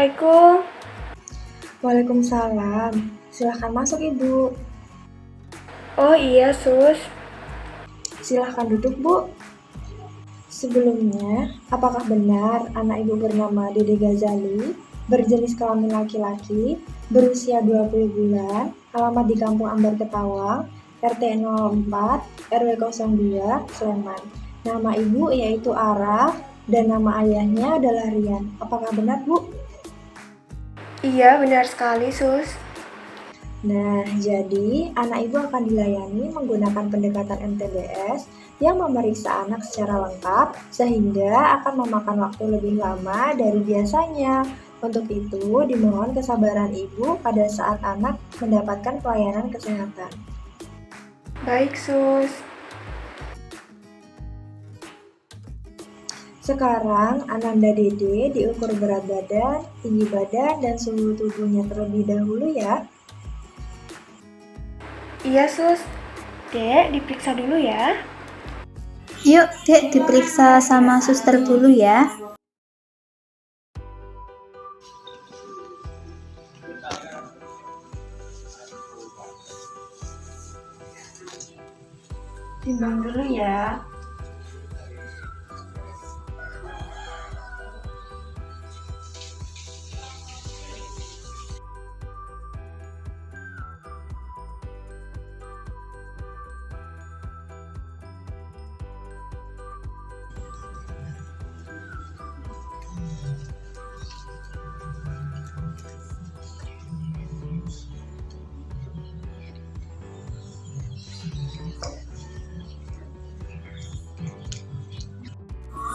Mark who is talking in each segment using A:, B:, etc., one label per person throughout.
A: Assalamualaikum.
B: Waalaikumsalam. Silahkan masuk, Ibu.
A: Oh iya, Sus.
B: Silahkan duduk, Bu. Sebelumnya, apakah benar anak Ibu bernama Dede Ghazali, berjenis kelamin laki-laki, berusia 20 bulan, alamat di Kampung Ambar Ketawang, RT 04, RW 02, Sleman. Nama Ibu yaitu Ara, dan nama ayahnya adalah Rian. Apakah benar, Bu?
A: Iya, benar sekali, Sus.
B: Nah, jadi anak ibu akan dilayani menggunakan pendekatan MTBS yang memeriksa anak secara lengkap sehingga akan memakan waktu lebih lama dari biasanya. Untuk itu, dimohon kesabaran ibu pada saat anak mendapatkan pelayanan kesehatan.
A: Baik, Sus.
B: Sekarang, Ananda Dede diukur berat badan, tinggi badan, dan suhu tubuhnya terlebih dahulu ya.
A: Iya, Sus. Dek, diperiksa dulu ya.
C: Yuk, Dek, diperiksa sama suster dulu ya.
B: Timbang dulu ya.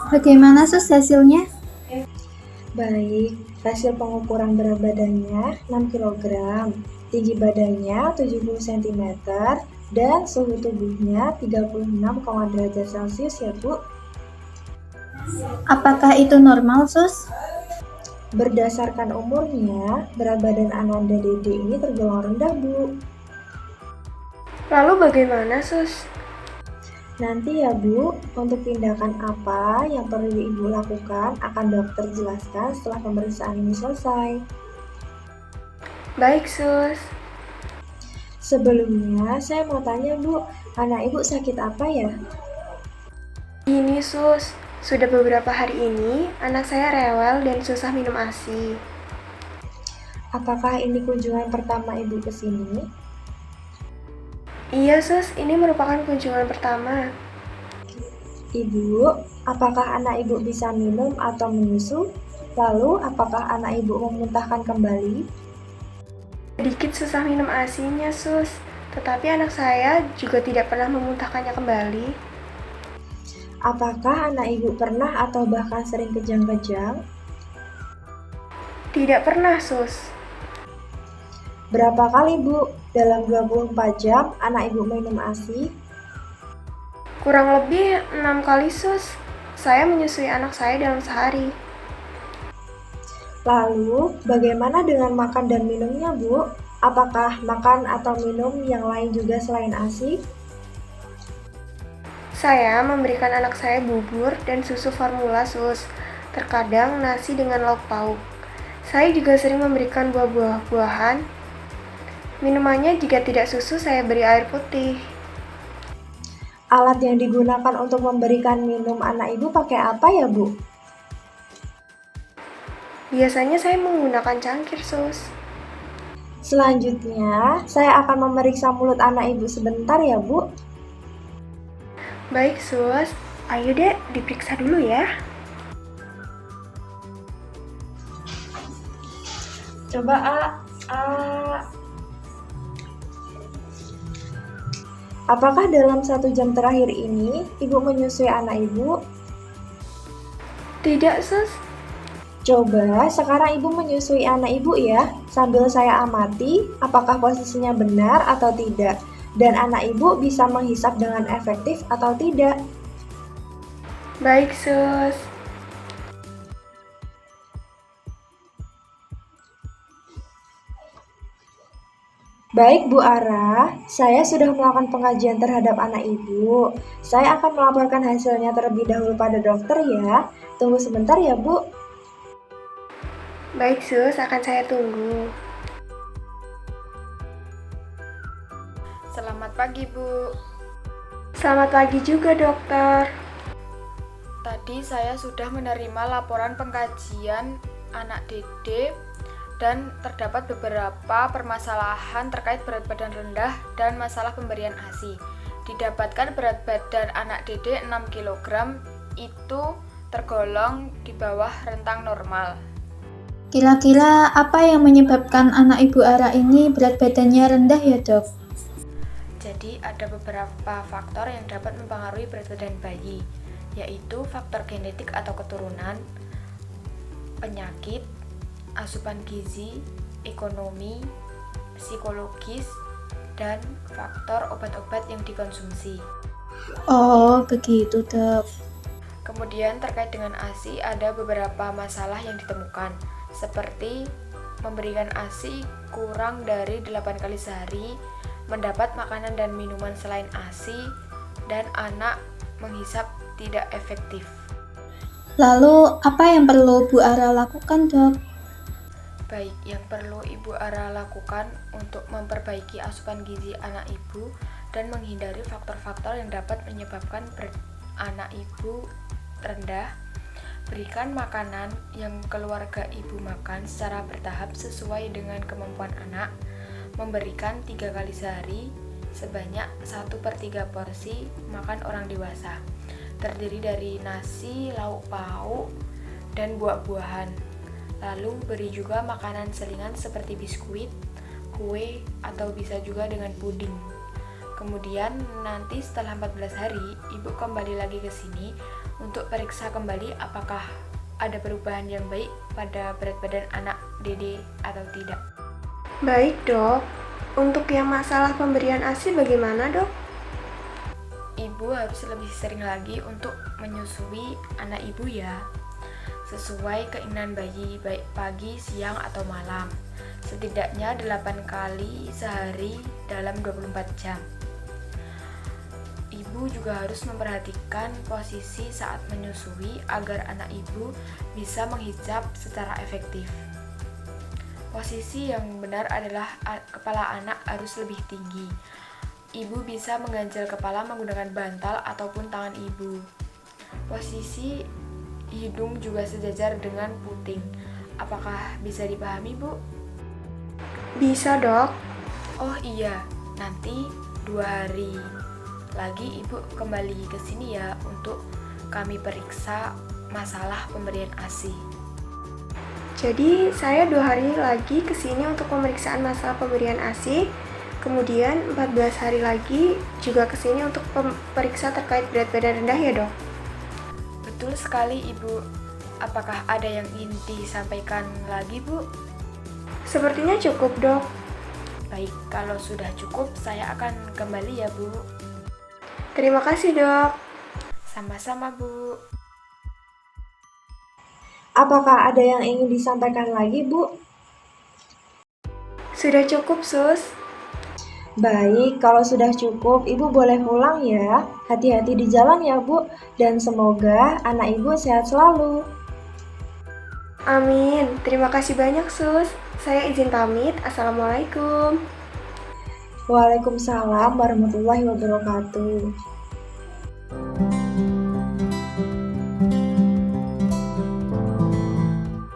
C: Bagaimana Sus hasilnya?
B: Baik, hasil pengukuran berat badannya 6 kg, tinggi badannya 70 cm, dan suhu tubuhnya 36, derajat Celcius ya Bu.
C: Apakah itu normal, Sus?
B: Berdasarkan umurnya, berat badan Ananda Dede ini tergolong rendah Bu.
A: Lalu bagaimana, Sus?
B: Nanti ya Bu, untuk tindakan apa yang perlu Ibu lakukan akan dokter jelaskan setelah pemeriksaan ini selesai.
A: Baik, Sus.
B: Sebelumnya, saya mau tanya Bu, anak Ibu sakit apa ya?
A: Gini, Sus. Sudah beberapa hari ini, anak saya rewel dan susah minum ASI.
B: Apakah ini kunjungan pertama Ibu ke sini?
A: Iya, Sus. Ini merupakan kunjungan pertama.
B: Ibu, apakah anak Ibu bisa minum atau menyusu? Lalu, apakah anak Ibu memuntahkan kembali?
A: Sedikit susah minum ASI-nya, Sus. Tetapi anak saya juga tidak pernah memuntahkannya kembali.
B: Apakah anak Ibu pernah atau bahkan sering kejang-kejang?
A: Tidak pernah, Sus.
B: Berapa kali Bu, dalam 24 jam anak Ibu minum ASI?
A: Kurang lebih 6 kali, Sus. Saya menyusui anak saya dalam sehari.
B: Lalu, bagaimana dengan makan dan minumnya Bu? Apakah makan atau minum yang lain juga selain ASI?
A: Saya memberikan anak saya bubur dan susu formula, Sus. Terkadang nasi dengan lauk pauk. Saya juga sering memberikan buah-buahan. Minumannya jika tidak susu, saya beri air putih.
B: Alat yang digunakan untuk memberikan minum anak Ibu pakai apa ya Bu?
A: Biasanya saya menggunakan cangkir, Sus.
B: Selanjutnya, saya akan memeriksa mulut anak Ibu sebentar ya Bu.
A: Baik, Sus. Ayo, Dek, diperiksa dulu ya.
B: Coba A. Apakah dalam 1 jam terakhir ini Ibu menyusui anak Ibu?
A: Tidak, Sus.
B: Coba sekarang Ibu menyusui anak Ibu ya, sambil saya amati apakah posisinya benar atau tidak, dan anak Ibu bisa menghisap dengan efektif atau tidak.
A: Baik, Sus.
B: Baik Bu Ara, saya sudah melakukan pengajian terhadap anak Ibu. Saya akan melaporkan hasilnya terlebih dahulu pada dokter ya. Tunggu sebentar ya Bu.
A: Baik sus, akan saya tunggu.
D: Selamat pagi, Bu.
A: Selamat pagi juga dokter.
D: Tadi saya sudah menerima laporan pengkajian anak Dede dan terdapat beberapa permasalahan terkait berat badan rendah dan masalah pemberian ASI. Didapatkan berat badan anak Dede 6 kg, itu tergolong di bawah rentang normal.
C: Kira-kira apa yang menyebabkan anak Ibu Ara ini berat badannya rendah ya, Dok?
D: Jadi ada beberapa faktor yang dapat mempengaruhi berat badan bayi, yaitu faktor genetik atau keturunan, penyakit, asupan gizi, ekonomi, psikologis, dan faktor obat-obat yang dikonsumsi.
C: Oh, begitu, Dok.
D: Kemudian terkait dengan ASI ada beberapa masalah yang ditemukan, seperti memberikan ASI kurang dari 8 kali sehari, mendapat makanan dan minuman selain ASI, dan anak menghisap tidak efektif.
C: Lalu, apa yang perlu Bu Ara lakukan, Dok?
D: Baik, yang perlu Ibu Ara lakukan untuk memperbaiki asupan gizi anak Ibu dan menghindari faktor-faktor yang dapat menyebabkan berat anak Ibu rendah, berikan makanan yang keluarga Ibu makan secara bertahap sesuai dengan kemampuan anak, memberikan 3 kali sehari sebanyak 1/3 porsi makan orang dewasa, terdiri dari nasi, lauk pauk, dan buah-buahan. Lalu beri juga makanan selingan seperti biskuit, kue, atau bisa juga dengan puding. Kemudian nanti setelah 14 hari, Ibu kembali lagi ke sini untuk periksa kembali apakah ada perubahan yang baik pada berat badan anak Dede atau tidak.
A: Baik dok, untuk yang masalah pemberian ASI bagaimana dok?
D: Ibu harus lebih sering lagi untuk menyusui anak Ibu ya, sesuai keinginan bayi, baik pagi, siang, atau malam, setidaknya 8 kali sehari dalam 24 jam. Ibu juga harus memperhatikan posisi saat menyusui agar anak Ibu bisa menghijab secara efektif. Posisi yang benar adalah kepala anak harus lebih tinggi. Ibu bisa mengganjal kepala menggunakan bantal ataupun tangan Ibu. Posisi hidung juga sejajar dengan puting. Apakah bisa dipahami, Bu?
A: Bisa dok.
D: Oh iya, nanti 2 hari lagi Ibu kembali ke sini ya untuk kami periksa masalah pemberian ASI.
A: Jadi saya 2 hari lagi kesini untuk pemeriksaan masalah pemberian ASI. Kemudian 14 hari lagi juga kesini untuk periksa terkait berat badan rendah ya dok?
D: Betul sekali Ibu. Apakah ada yang ingin disampaikan lagi Bu?
A: Sepertinya cukup dok.
D: Baik, kalau sudah cukup saya akan kembali ya Bu.
A: Terima kasih dok.
D: Sama-sama Bu.
B: Apakah ada yang ingin disampaikan lagi, Bu?
A: Sudah cukup sus.
B: Baik, kalau sudah cukup, Ibu boleh pulang ya. Hati-hati di jalan ya, Bu. Dan semoga anak Ibu sehat selalu.
A: Amin. Terima kasih banyak sus. Saya izin pamit. Assalamualaikum.
B: Waalaikumsalam warahmatullahi wabarakatuh.